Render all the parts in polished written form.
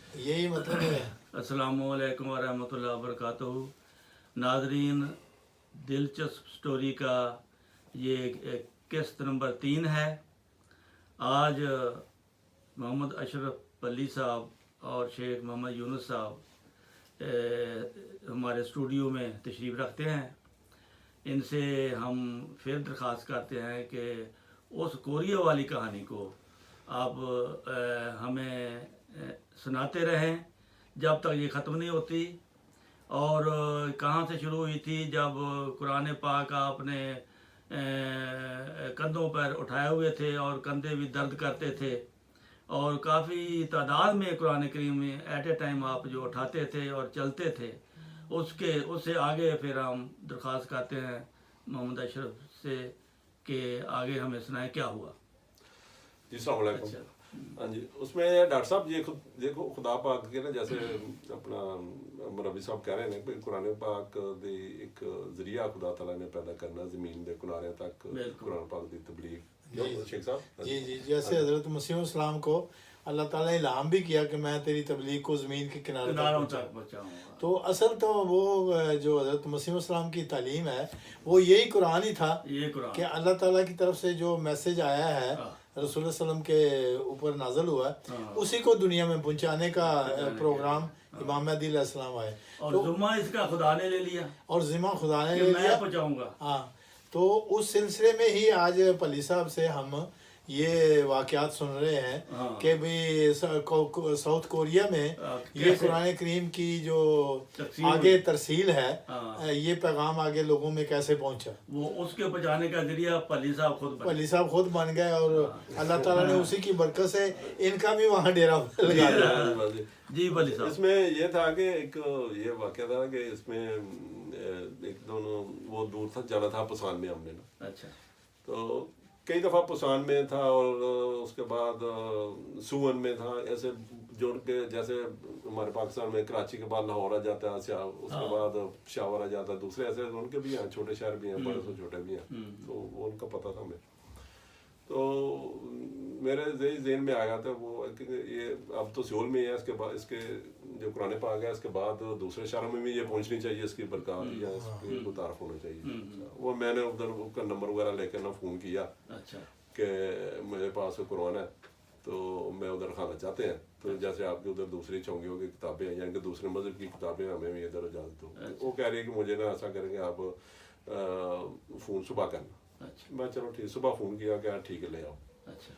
यही मतलब है। अस्सलाम वालेकुम वरहमतुल्लाहि वबरकातुहू। नाजरीन, दिलचस्प स्टोरी का ये किस्त नंबर 3 है। आज मोहम्मद अशरफ अली साहब और शेख मोहम्मद यूनुस साहब हमारे स्टूडियो में तशरीफ़ रखते हैं। इनसे हम फिर दरख्वास्त करते हैं कि उस कोरिया वाली कहानी को आप हमें सुनाते रहें जब तक ये ख़त्म नहीं होती। और कहाँ से शुरू हुई थी, जब कुरान पाक आपने कंधों पर उठाए हुए थे और कंधे भी दर्द करते थे, और काफ़ी तादाद में कुरान करीम में एट ए टाइम आप जो उठाते थे और चलते थे, उससे आगे फिर हम दरख्वास्त करते हैं मोहम्मद अशरफ से कि आगे हमें सुनाएं क्या हुआ। जी अस्सलाम वालेकुम। अच्छा। हाँ जी, उसमें डॉक्टर साहब ये देखो खुदा पाक के ना, जैसे अपना मरबी साहब कह रहे हैं कि कुरान पाक दी एक जरिया खुदा ताला ने पैदा करना ज़मीन के किनारे तक कुरान पाक दी तबलीग। शेख साहब जी जी, जैसे हज़रत मसीह इस्लाम को अल्लाह ताला ने इल्हाम भी किया कि मैं तेरी तबलीग को ज़मीन के किनारे किनारों तक तक पहुँचाऊँगा। तो असल तो वो जो हज़रत मसीह इस्लाम की तालीम है वो यही कुरान ही था ये कुरान कि अल्लाह ताला की तरफ से जो मैसेज आया है हाँ। रसूल सल्लम के ऊपर नाजल हुआ है, हाँ। उसी को दुनिया में पहुंचाने का प्रोग्राम इमाम महदी अलैहिस्सलाम आए। और तो जुम्मा इसका खुदा ने ले लिया और ज़िम्मा खुदा ने कि ले मैं लिया। पहुँचाऊँगा। हाँ, तो उस सिलसिले में ही आज पली साहब से हम ये वाक़यात सुन रहे हैं हाँ। कि भाई साउथ कोरिया में ये कैसे कुरान करीम की जो तकसीम आगे हुई। तरसील है, हाँ। ये पैगाम आगे लोगों में कैसे पहुंचा, वो उसके पहुँचाने का जरिया पली साहब खुद बने। पली साहब खुद बन गए और अल्लाह ताला ने उसी की बरकत से इनका भी वहाँ डेरा लगा दिया। जी पली साहब। इसमें ये था कि एक ये वाक़या था कि इसमें एक दोनों वो दूर था जाना था पुसान में हमने ना। अच्छा। तो कई दफ़ा पुसान में था और उसके बाद सुवन में था, ऐसे जोड़ के, जैसे हमारे पाकिस्तान में कराची के बाद लाहौर आ जाता है, उसके बाद पेशावर आ जाता है, दूसरे ऐसे उनके भी हैं, छोटे शहर भी हैं, बड़े से छोटे भी हैं, तो वो उनका पता था हमें। तो मेरे ज़हन में आया था वो कि ये अब तो सियोल में है, इसके बाद इसके जो कुरान पाक है इसके बाद दूसरे शहरों में भी ये पहुंचनी चाहिए, इसकी बरकत या इसकी मुतारफ होना चाहिए। वो मैंने उधर उसका नंबर वगैरह लेकर ना फ़ोन किया अच्छा। कि मेरे पास कुरान है तो मैं उधर खाना चाहते हैं, तो जैसे आपके उधर दूसरी चौंगियों की किताबें हैं यानी कि दूसरे मज़हब की किताबें हमें भी इधर इजाज़त दो। वो कह रही है कि मुझे ना ऐसा करेंगे आप फ़ोन सुबह करना। अच्छा। मैं चलो ठीक, सुबह फ़ोन किया क्या ठीक है ले आओ। अच्छा।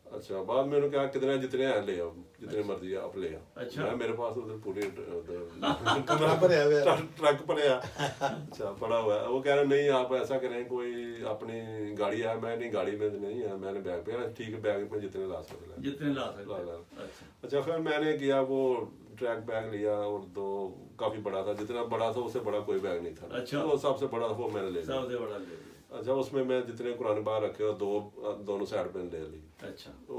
अच्छा, बाद में उन्होंने कहा कितने जितने हैं ले आओ, जितने मर्जी आप ले आओ। अच्छा। मैं मेरे पास उधर पूरे कमरा भरा हुआ है। ट्रक पड़े है। अच्छा पड़ा हुआ है। वो कह रहे नहीं आप ऐसा करें कोई अपनी गाड़ी है, मैं नहीं गाड़ी में नहीं है, मैंने बैग पे है, ठीक है बैग में जितने ला सकते जितने ला ला ला। अच्छा। अच्छा फिर मैंने किया वो ट्रैक बैग लिया और दो काफ़ी बड़ा था, जितना बड़ा था उससे बड़ा कोई बैग नहीं था। अच्छा। वो सबसे बड़ा वो मैंने ले लिया। सबसे बड़ा ले लिया। अच्छा, उसमें मैं जितने कुरान बाहर रखे और दोनों साइड पे ले ली। अच्छा। तो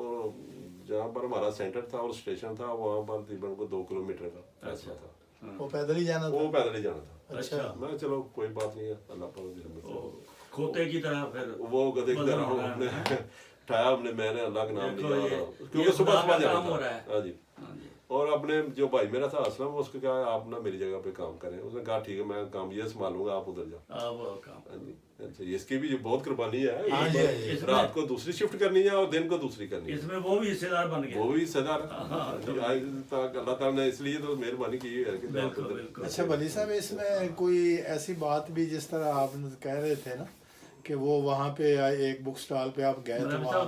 जहाँ पर हमारा सेंटर था और स्टेशन था वहाँ पर तकरीबन को 2 किलोमीटर का फैसला था। वो पैदल ही जाना वो था। पैदल ही जाना था। अच्छा। मैं चलो कोई बात नहीं है, अल्लाह पाक खोते की तरह फिर वो गधे की तरह हमने उठाया, हमने मैंने अल्लाह का नाम लिया, क्योंकि सुबह सुबह जाना था। हाँ जी। और अपने जो भाई मेरा था असलम, उसको क्या आप ना मेरी जगह पे काम करें, उसने कहा ठीक है मैं काम ये संभालूंगा, आप उधर जाओ। हाँ जी। अच्छा, इसकी भी बहुत कुर्बानी है, रात को दूसरी शिफ्ट करनी है और दिन को दूसरी करनी है। इसमें वो भी हिस्सेदार बन गए। वो भी हिस्सेदार अल्लाह ताला ने इसलिए तो मेहरबानी की है कि। अच्छा बली साहब, इसमें कोई ऐसी बात भी जिस तरह आप कह रहे थे ना कि वो वहाँ पे एक बुक स्टॉल पे आप गए तो वहाँ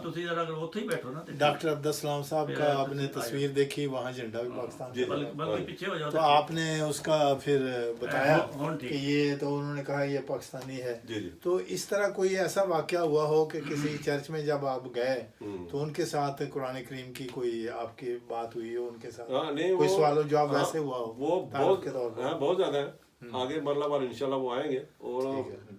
डॉक्टर अब्दुल सलाम साहब का आपने तस्वीर देखी, वहाँ झंडा भी पाकिस्तान का, तो आपने उसका फिर बताया कि ये, तो उन्होंने कहा ये पाकिस्तानी है। तो इस तरह कोई ऐसा वाक़या हुआ हो कि किसी चर्च में जब आप गए तो उनके साथ कुरान करीम की कोई आपकी बात हुई हो, उनके साथ कोई सवाल जवाब वैसे हुआ हो? वो बहुत ज़्यादा है, आगे मतलब बार इंशाल्लाह वो आएंगे और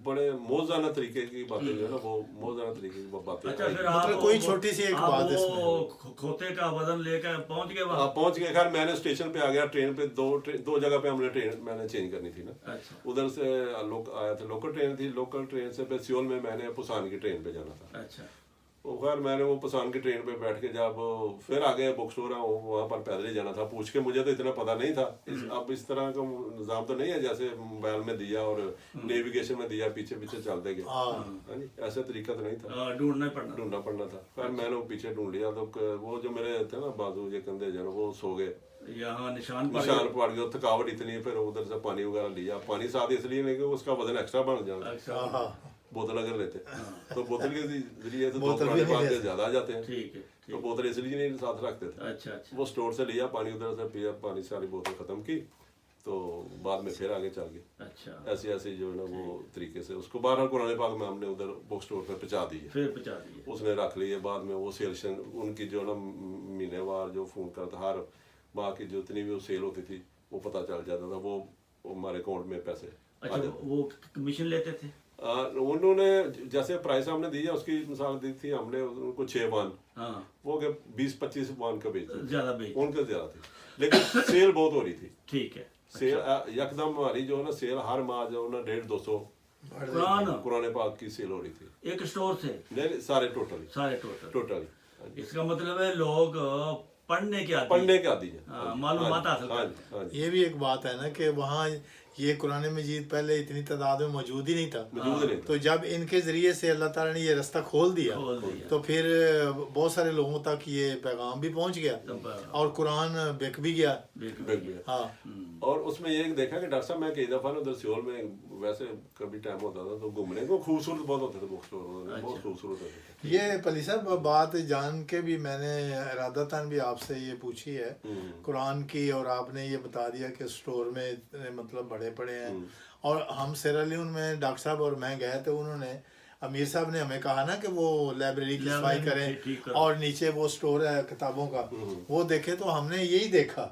बड़े मौज़ाना तरीके की बातें जो है ना, वो मौज़ाना तरीके की बातें। अच्छा, फिर मतलब कोई छोटी सी एक बात इसमें खोते का वजन लेकर पहुंच गए वहाँ? पहुंच गए। खैर मैंने स्टेशन पे आ गया, ट्रेन पे दो जगह पे हमने ट्रेन मैंने चेंज करनी थी ना। अच्छा। उधर से आया था, लोकल ट्रेन थी, लोकल ट्रेन से फिर सियोल में मैंने पुसान की ट्रेन पे जाना था। अच्छा। वो खैर मैंने वो पसान की ट्रेन पे बैठ के जब फिर आगे बुक स्टोर है वहाँ पर पैदल ही जाना था, पूछ के मुझे तो इतना पता नहीं था। अब इस तरह का निज़ाम तो नहीं है जैसे मोबाइल में दिया और नेविगेशन में दिया पीछे पीछे चलते गए, है नी, ऐसा तरीका तो नहीं था, ढूंढना पड़ना था। फिर मैंने वो पीछे ढूंढ लिया तो वो जो मेरे थे ना बाजू ये कंधे जो वो सो गए, यहाँ निशान पड़ गया, थकावट इतनी, फिर उधर से पानी वगैरह लिया। पानी साथ इसलिए नहीं कि उसका वजन एक्स्ट्रा बन जाता, बोतल अगर लेते तो बोतल के जरिए तो 2 पुराने पानी ज्यादा आ जाते हैं, ठीक है, तो बोतल इसलिए नहीं साथ रखते थे। अच्छा, वो स्टोर से लिया पानी, उधर से पिया पानी, सारी बोतल खत्म की, तो बाद में फिर आगे चल गए। अच्छा, ऐसे ऐसे जो है ना वो तरीके से उसको बाहर कुरान पाक में हमने उधर बुक स्टोर पर पहुंचा दी, उसने रख लिए। बाद में वो सेल उनकी जो ना महीनेवार जो फोन करता, हर माह की जितनी भी सेल होती थी वो पता चल जाता था, वो हमारे अकाउंट में पैसे। अच्छा, वो कमीशन लेते थे? उन्होंने जैसे प्राइस हमने दी है उसकी मिसाल दी थी हमने उनको 6 वान, वो 20-25 वान का बेचते, उनके ज्यादा थी, लेकिन सेल बहुत हो रही थी। ठीक है, सेल यकदम हमारी जो है ना सेल हर माह जो ना 150-200 कुरान पाक की सेल हो रही थी एक स्टोर से, नहीं सारे टोटली। इसका मतलब है लोग पढ़ने के आदी है, मालूमात हासिल करते। ये भी एक बात है ना कि वहाँ ये कुरान मजीद पहले इतनी तादाद में मौजूद ही नहीं था, तो जब इनके जरिए से अल्लाह ताला ने ये रास्ता खोल दिया तो फिर बहुत सारे लोगों तक ये पैगाम भी पहुंच गया और कुरान बिक भी गया। हाँ, और उसमें ये देखा कि डॉक्टर साहब मैं कई दफा ना उधर सियोल में वैसे कभी टाइम होता था तो घूमने को खूबसूरत बहुत होते थे बुक स्टोर, बहुत खूबसूरत होते थे। ये पली साहब बात जान के भी मैंने इरादतन भी आपसे ये पूछी है कुरान की, और आपने ये बता दिया कि स्टोर में इतने मतलब बड़े पड़े हैं। और हम सेरा लियोन में डॉक्टर साहब और मैं गए तो उन्होंने अमीर साहब ने हमें कहा ना कि वो लाइब्रेरी की सफाई करें और नीचे वो स्टोर है किताबों का वो देखे, तो हमने यही देखा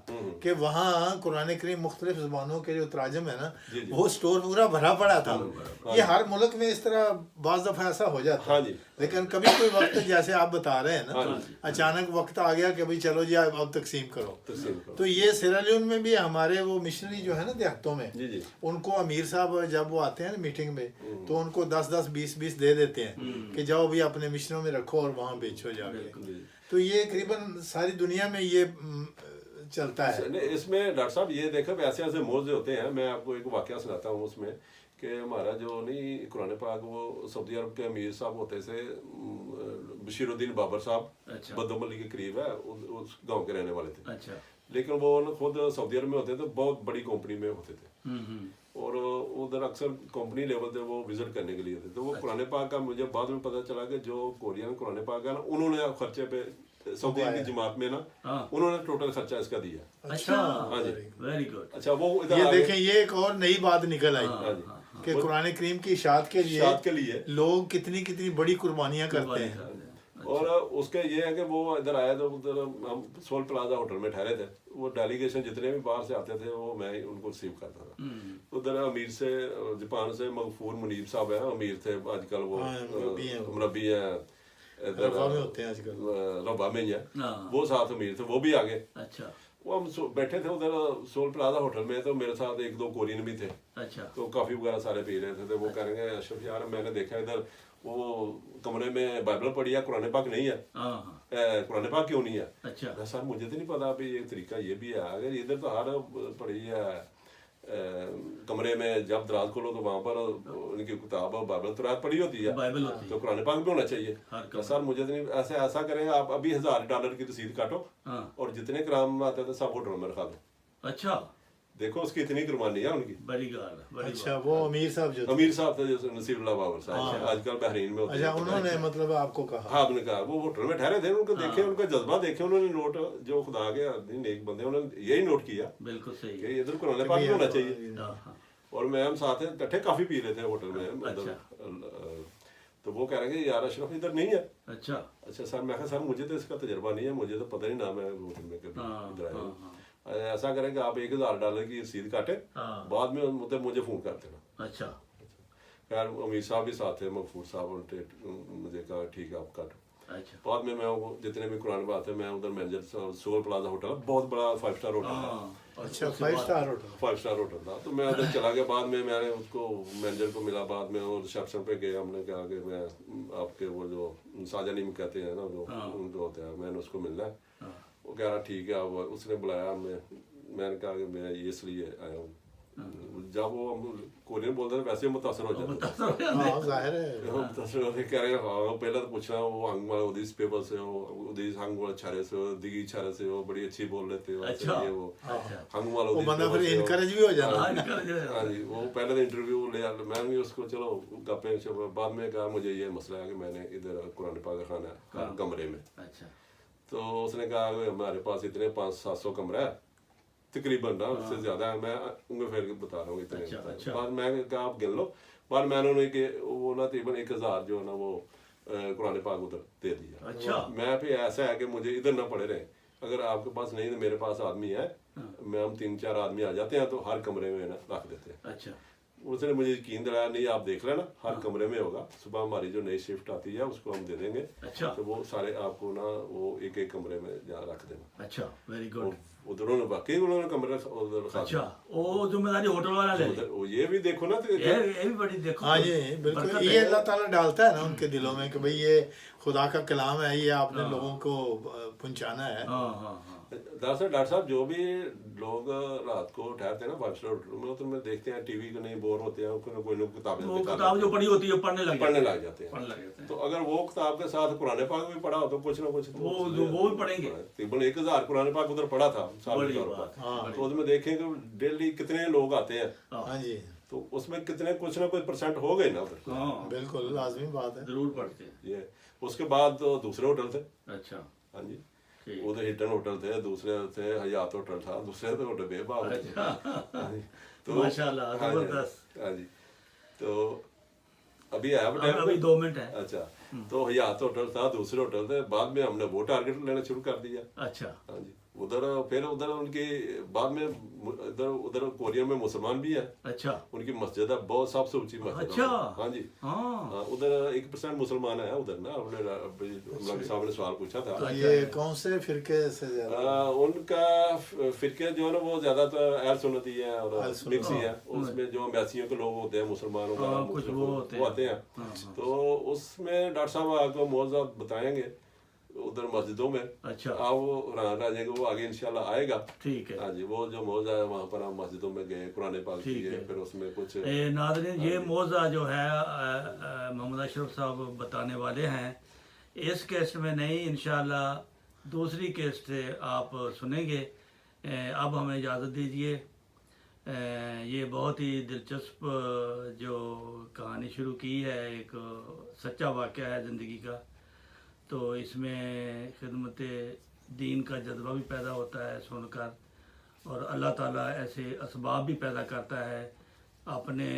कि वहाँ कुरान करीम मुख्तलिफ ज़बानों के जो तराजम है ना वो स्टोर पूरा भरा पड़ा था। ये हर मुल्क में इस तरह बाज़ दफ़ा ऐसा हो जाता है, लेकिन कभी कोई वक्त जैसे आप बता रहे हैं ना अचानक वक्त आ गया कि भाई चलो जी अब तकसीम करो। तो ये सेरा लियोन में भी हमारे वो मिशनरी जो है ना देहातों में, उनको अमीर साहब जब वो आते हैं ना मीटिंग में तो उनको 10-10 20-20 दे देते हैं कि जाओ भी अपने मिशनों में रखो और वहाँ बेचो जाके। तो ये करीबन सारी दुनिया में ये चलता है। इसमें डॉक्टर साहब ये देखो ऐसे ऐसे मौजे होते हैं, मैं आपको एक वाकया सुनाता हूँ उसमें कि हमारा जो नहीं कुरान पाक वो सऊदी अरब के अमीर साहब होते थे बशीरुद्दीन बाबर साहब, बदोमली के करीब है, उस गांव के रहने वाले थे। अच्छा। लेकिन वो खुद सऊदी अरब में होते थे, बहुत बड़ी कंपनी में होते थे और उधर अक्सर कंपनी लेवल पे वो विजिट करने के लिए थे। तो वो कुरान पाक का मुझे बाद में पता चला कि जो कोरियन कुरान पाक है ना उन्होंने खर्चे पे सऊदी की जमात में ना उन्होंने टोटल खर्चा इसका दिया। अच्छा, हाँ जी, वेरी गुड। अच्छा, वो ये देखें ये एक और नई बात निकल आई कि कुरान करीम की इशाअत के लिए लोग कितनी कितनी बड़ी कुर्बानियां करते हैं। और उसके ये है कि वो इधर आया तो उधर हम सोल प्लाजा होटल में ठहरे थे, वो डेलीगेशन जितने भी बाहर से आते थे वो मैं उनको रिसीव करता था। उधर अमीर से जापान से मगफूर मुनीब साहब है, अमीर थे आजकल वो मुरब्बी है रबा में ही है, वो साथ अमीर थे, वो भी आ गए। अच्छा। वो हम बैठे थे उधर सोल प्लाजा होटल में, तो मेरे साथ 1-2 कोरियन भी थे। अच्छा। तो काफी वगैरह सारे पी रहे थे, तो वो कह रहे हैं अशरफ यार मैंने देखा इधर वो कमरे में बाइबल पढ़ी है, कुरान पाक नहीं है, कुरान पाक क्यों नहीं है? अच्छा। सर मुझे तो नहीं पता अभी ये तरीका ये भी है, अगर इधर तो हर पढ़ी है कमरे में जब दराज खोलो तो वहाँ पर उनकी किताब बाइबल तो पढ़ी होती है, तो कुरान पाक भी होना चाहिए। सर मुझे तो नहीं, ऐसा करें आप अभी $1000 की रसीद काटो और जितने ग्राम आते थे सब होटल में रखा दो। अच्छा, देखो उसकी इतनी कुर्बानी है उनकी। बड़ी गाल। अच्छा, वो अमीर साहब जो थे जैसे नसीरुल्लाह बाबर साहब आजकल बहरीन में होते हैं। अच्छा, उन्होंने मतलब आपको कहा? हाँ, उन्होंने कहा, वो होटल में ठहरे थे, उनको देखे, उनका जज्बा देखे, उन्होंने नोट जो खुदा के नेक बंदे उन्होंने यही नोट किया। बिल्कुल सही कि इधर कुरान पाक होना चाहिए। और मैं हम साथ इकट्ठे काफी पी रहे थे होटल में। तो वो कह रहे हैं यार अशरफ इधर नहीं है। अच्छा सर, मैं कहा सर मुझे तो इसका तजर्बा नहीं है, मुझे तो पता ही ना मैं होटल में कभी इधर आया। ऐसा करें कि आप $1000 की रसीद काटे, बाद में मुझे फोन कर देना। अच्छा। खैर अमीर साहब भी साथ थे, मगफूर साहब, मुझे कहा ठीक है आप काटो। अच्छा बाद में मैं वो जितने भी कुरान बात है मैं उधर मैनेजर सोल प्लाजा होटल, बहुत बड़ा 5 स्टार होटल है। हाँ अच्छा 5 स्टार होटल। 5 स्टार होटल था। तो मैं उधर चला गया, बाद में मैंने उसको मैनेजर को मिला, बाद में वो रिसेप्शन पे गए, हमने कहा कि मैं आपके वो जो साजनीम कहते हैं ना जो उनको होते हैं, मैंने उसको मिलना है। वो कह रहा ठीक है। अब उसने बुलाया, मैंने कहा कि मैं ये इसलिए आया हूँ। जब वो कोरियन बोलते हैं वैसे मुतासर हो जाते हैं। हाँ जाहिर है मुतासर होते कह रहे हाँ पहले तो पूछना वो हंगमाल उदीस पेपर से हो, उदीस हंगमाल छारे से हो, दिगी छारे से हो, बड़ी अच्छी बोल लेते हो। अच्छा ये वो हंगमाल वो बंदा फिर इनकरेज भी हो जाता है। हाँ जी। वो पहले तो इंटरव्यू ले आया, मैंने भी उसको चलो गप्पे बाद में कहा मुझे ये मसला है कि मैंने इधर कुरान पाक खाना है कमरे में। अच्छा तो उसने कहा हमारे पास इतने 500-700 कमरा है तकरीबन ना, उससे ज्यादा है, मैं उंगली फेर के बता रहा हूँ इतने। अच्छा। बाद मैं कहा आप गिन लो। बाद मैंने उन्हें कि वो ना तकरीबन 1000 जो है ना वो कुरान पाक उधर दे दिया। अच्छा मैं फिर ऐसा है कि मुझे इधर ना पड़े रहे, अगर आपके पास नहीं तो मेरे पास आदमी है, मैं हम 3-4 आदमी आ जाते हैं तो हर कमरे में ना रख देते हैं। अच्छा उसने मुझे यकीन दिलाया नहीं आप देख लेना हर कमरे में होगा, सुबह हमारी जो नई शिफ्ट आती है उसको हम दे देंगे। अच्छा तो वो सारे आपको ना वो एक कमरे में जहाँ रख देना। अच्छा वेरी गुड। उधर उन्होंने वाकई उन्होंने कमरे उधर रखा। अच्छा वो जिम्मेदारी होटल वाला ले ले। उधर वो ये भी देखो ना तो ये भी बड़ी देखो। हाँ जी बिल्कुल, बरकत ये है। अल्लाह ताला डालता है ना उनके दिलों में कि भाई ये खुदा का कलाम है, ये आपने लोगों को पहुंचाना है। हाँ हाँ हाँ दरअसल डॉक्टर साहब जो भी लोग रात को ठहरते हैं ना 5 स्टार होटल में, तो में देखते हैं टीवी को नहीं बोर होते हैं, कोई ना किताबें वो किताब जो पढ़ी होती है पढ़ने लग जाते हैं। पढ़ने लग जाते हैं। तो अगर वो किताब के साथ कुरान पाक भी पढ़ा हो तो कुछ ना कुछ तो वो भी पढ़ेंगे। तकरीबन 1000 कुरान पाक उधर पढ़ा था साल के तौर पर। तो उसमें देखें कि डेली कितने लोग आते हैं, हाँ जी तो उसमें कितने कुछ ना कुछ % हो गए ना उधर। हाँ बिल्कुल लाजमी बात है। जरूर पढ़ते हैं। ये उसके बाद तो दूसरे होटल थे। अच्छा हाँ जी ठीक। उधर हिटन होटल थे, दूसरे थे हयात होटल था, दूसरे तो होटल बेबाक थे। हाँ जी। तो माशाल्लाह हाँ जी, जबरदस्त। हाँ जी। तो अभी है अभी 2 मिनट है। अच्छा तो हयात होटल था, दूसरे होटल थे, बाद में हमने वो टारगेट लेना शुरू कर दिया। अच्छा हाँ जी उधर फिर उधर उनकी बाद में उधर कोरिया में मुसलमान भी है। अच्छा उनकी मस्जिद है बहुत सबसे ऊंची मस्जिद है। अच्छा। हाँ जी हाँ उधर 1% मुसलमान है उधर ना। अपने साहब ने सवाल पूछा था। तो ये कौन से फिरके से ज्यादा? उनका फिरके जो है ना वो ज्यादातर अहल सुन्नती है और अहल सुन्नत। मिक्स ही है। उसमें जो अम्बासियों के लोग होते हैं मुसलमानों का कुछ मुस्लिम वो वो आते हैं। तो उसमें डॉक्टर साहब आपको मौजूदा बताएंगे उधर मस्जिदों में। अच्छा आप वो राना जाएंगे, वो आगे इंशाल्लाह आएगा। ठीक है। हाँ जी वो जो मौजा है वहाँ पर हम मस्जिदों में गए, कुरान पाक ठीक किए, है। फिर उसमें कुछ नाज़रीन ये मौज़ा जो है मोहम्मद अशरफ साहब बताने वाले हैं, इस केस्ट में नहीं इंशाल्लाह दूसरी केस्ट से आप सुनेंगे। अब हमें इजाज़त दीजिए। ये बहुत ही दिलचस्प जो कहानी शुरू की है, एक सच्चा वाक़या है ज़िंदगी का। तो इसमें खिदमत दीन का जज्बा भी पैदा होता है सुनकर, और अल्लाह ताला ऐसे असबाब भी पैदा करता है। अपने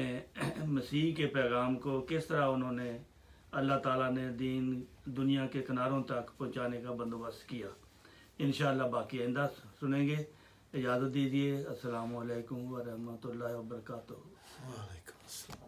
मसीह के पैगाम को किस तरह उन्होंने अल्लाह ताला ने दीन दुनिया के किनारों तक पहुंचाने का बंदोबस्त किया। इंशाअल्लाह बाकी आइंदा सुनेंगे। इजाज़त दीजिए। अस्सलामु अलैकुम व रहमतुल्लाहि व बरकातुहू। वालेकुम अस्सलाम।